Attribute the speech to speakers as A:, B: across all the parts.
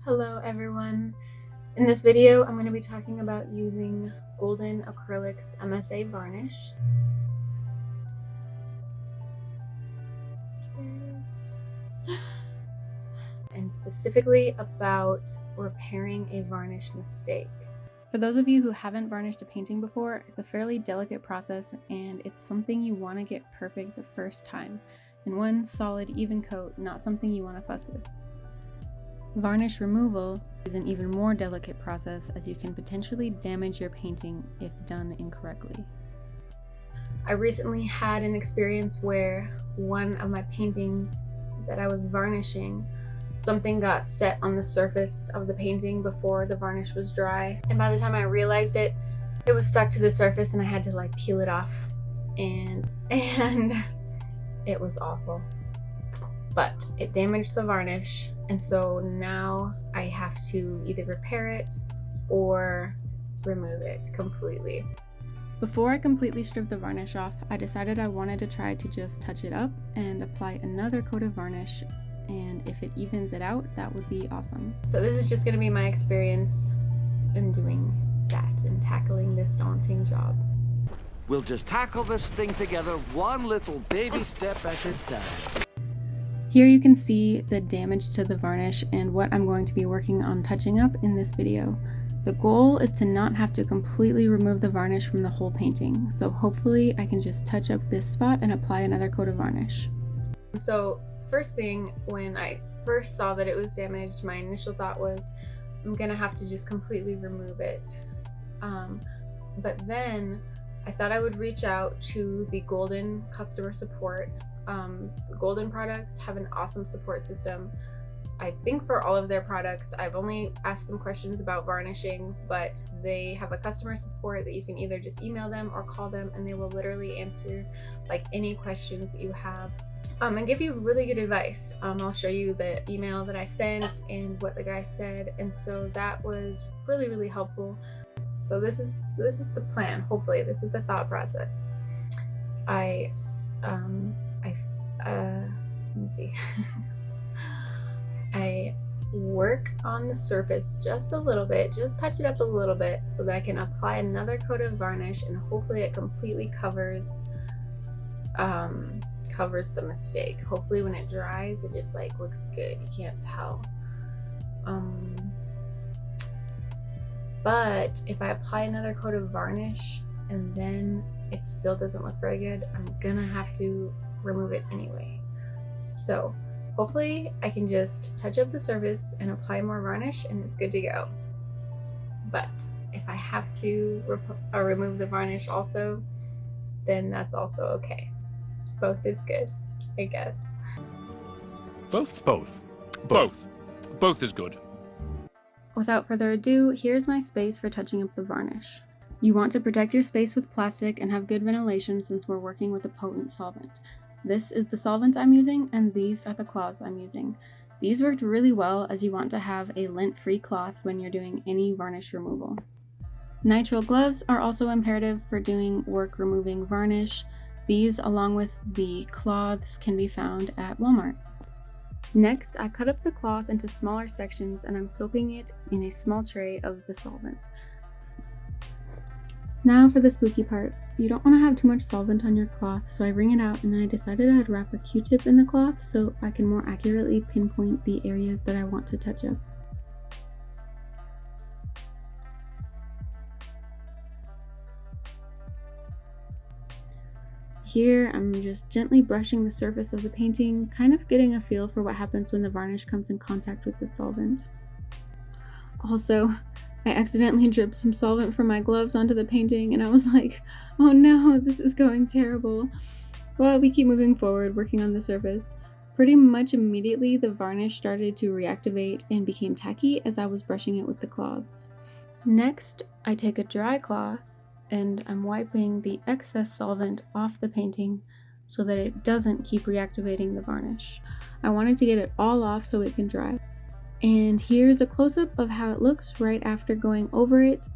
A: Hello everyone. In this video, I'm going to be talking about using Golden Acrylics MSA Varnish. There it is. And specifically about repairing a varnish mistake. For those of you who haven't varnished a painting before, it's a fairly delicate process and it's something you want to get perfect the first time. In one solid, even coat, not something you want to fuss with. Varnish removal is an even more delicate process as you can potentially damage your painting if done incorrectly. I recently had an experience where one of my paintings that I was varnishing, something got set on the surface of the painting before the varnish was dry, and by the time I realized it, it was stuck to the surface and I had to peel it off, and it was awful. But it damaged the varnish, and so now I have to either repair it or remove it completely. Before I completely stripped the varnish off, I decided I wanted to try to just touch it up and apply another coat of varnish, and if it evens it out, that would be awesome. So this is just going to be my experience in doing that and tackling this daunting job.
B: We'll just tackle this thing together, one little baby step at a time.
A: Here you can see the damage to the varnish and what I'm going to be working on touching up in this video. The goal is to not have to completely remove the varnish from the whole painting, so hopefully I can just touch up this spot and apply another coat of varnish. So first thing, when I first saw that it was damaged, my initial thought was I'm gonna have to just completely remove it. But then I thought I would reach out to the Golden customer support. Golden products have an awesome support system. I think for all of their products, I've only asked them questions about varnishing, but they have a customer support that you can either just email them or call them, and they will literally answer any questions that you have and give you really good advice. I'll show you the email that I sent and what the guy said, and so that was really helpful. So this is the plan. Hopefully this is the thought process. Let me see. I work on the surface just a little bit, just touch it up a little bit so that I can apply another coat of varnish, and hopefully it completely covers the mistake. Hopefully when it dries, it just looks good. You can't tell. But if I apply another coat of varnish and then it still doesn't look very good, I'm gonna have to remove it anyway. So hopefully I can just touch up the surface and apply more varnish and it's good to go. But if I have to remove the varnish also, then that's also okay. Both is good, I guess.
C: Both is good.
A: Without further ado, here's my space for touching up the varnish. You want to protect your space with plastic and have good ventilation since we're working with a potent solvent. This is the solvent I'm using, and these are the cloths I'm using. These worked really well as you want to have a lint-free cloth when you're doing any varnish removal. Nitrile gloves are also imperative for doing work removing varnish. These, along with the cloths, can be found at Walmart. Next, I cut up the cloth into smaller sections and I'm soaking it in a small tray of the solvent. Now for the spooky part. You don't want to have too much solvent on your cloth, so I wring it out and I decided I'd wrap a Q-tip in the cloth so I can more accurately pinpoint the areas that I want to touch up. Here, I'm just gently brushing the surface of the painting, kind of getting a feel for what happens when the varnish comes in contact with the solvent. Also, I accidentally dripped some solvent from my gloves onto the painting and I was like, oh no, this is going terrible. Well, we keep moving forward, working on the surface. Pretty much immediately, the varnish started to reactivate and became tacky as I was brushing it with the cloths. Next, I take a dry cloth and I'm wiping the excess solvent off the painting so that it doesn't keep reactivating the varnish. I wanted to get it all off so it can dry. And here's a close-up of how it looks right after going over it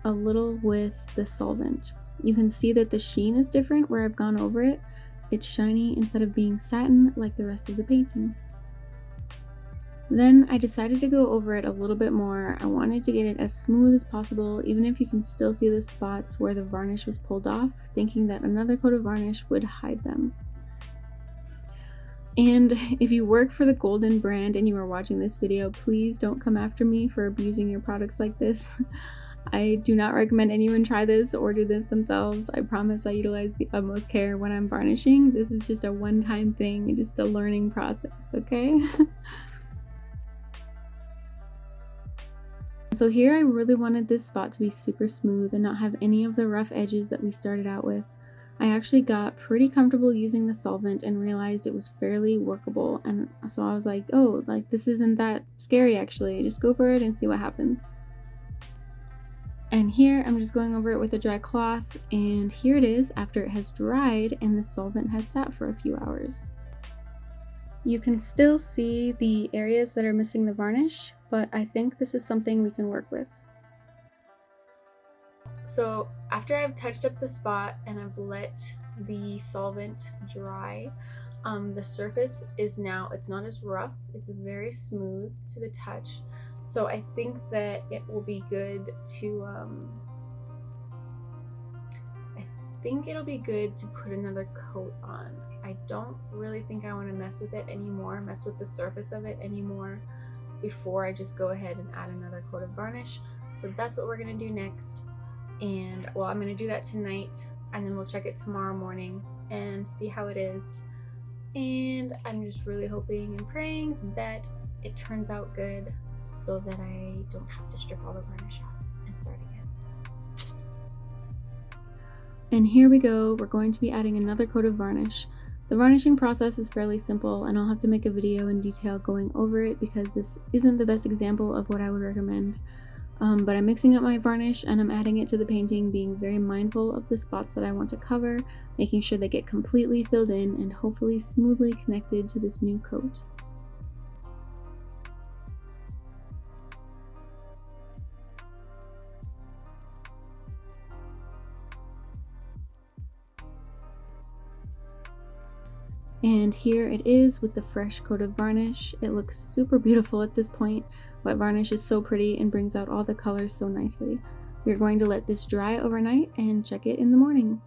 A: a little with the solvent. You can see that the sheen is different where I've gone over it. It's shiny instead of being satin like the rest of the painting. Then I decided to go over it a little bit more. I wanted to get it as smooth as possible, even if you can still see the spots where the varnish was pulled off, thinking that another coat of varnish would hide them. And if you work for the Golden brand and you are watching this video, please don't come after me for abusing your products like this. I do not recommend anyone try this or do this themselves. I promise I utilize the utmost care when I'm varnishing. This is just a one-time thing, just a learning process, okay? So here I really wanted this spot to be super smooth and not have any of the rough edges that we started out with. I actually got pretty comfortable using the solvent and realized it was fairly workable, and so I was like, oh, like this isn't that scary actually, just go for it and see what happens. And here I'm just going over it with a dry cloth, and here it is after it has dried and the solvent has sat for a few hours. You can still see the areas that are missing the varnish, but I think this is something we can work with. So after I've touched up the spot and I've let the solvent dry, the surface is now, it's not as rough, it's very smooth to the touch. So I think that it will be good to, put another coat on. I don't really think I want to mess with it anymore, mess with the surface of it anymore before I just go ahead and add another coat of varnish. So that's what we're going to do next. And well, I'm going to do that tonight, and then we'll check it tomorrow morning and see how it is. And I'm just really hoping and praying that it turns out good so that I don't have to strip all the varnish off and start again. And here we go, we're going to be adding another coat of varnish. The varnishing process is fairly simple, and I'll have to make a video in detail going over it because this isn't the best example of what I would recommend. But I'm mixing up my varnish and I'm adding it to the painting, being very mindful of the spots that I want to cover, making sure they get completely filled in and hopefully smoothly connected to this new coat. And here it is with the fresh coat of varnish. It looks super beautiful at this point. Wet varnish is so pretty and brings out all the colors so nicely. We're going to let this dry overnight and check it in the morning.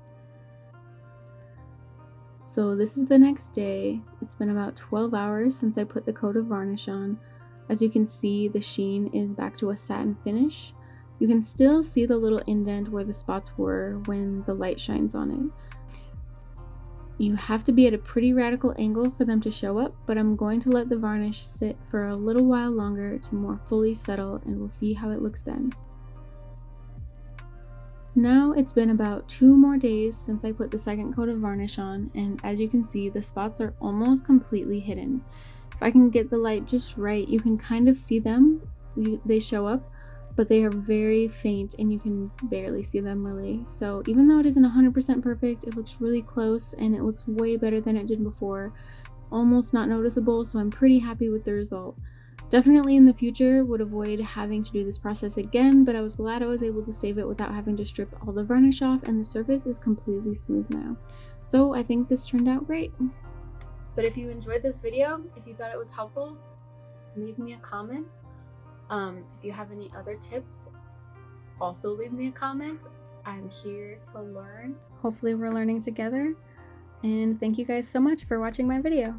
A: So this is the next day. It's been about 12 hours since I put the coat of varnish on. As you can see, the sheen is back to a satin finish. You can still see the little indent where the spots were when the light shines on it. You have to be at a pretty radical angle for them to show up, but I'm going to let the varnish sit for a little while longer to more fully settle, and we'll see how it looks then. Now it's been about 2 more days since I put the second coat of varnish on, and as you can see, the spots are almost completely hidden. If I can get the light just right, you can kind of see them. They show up, but they are very faint and you can barely see them really. So even though it isn't 100% perfect, it looks really close and it looks way better than it did before. It's almost not noticeable, so I'm pretty happy with the result. Definitely in the future would avoid having to do this process again, but I was glad I was able to save it without having to strip all the varnish off, and the surface is completely smooth now. So I think this turned out great. But if you enjoyed this video, if you thought it was helpful, leave me a comment. If you have any other tips, also leave me a comment. I'm here to learn. Hopefully we're learning together. And thank you guys so much for watching my video.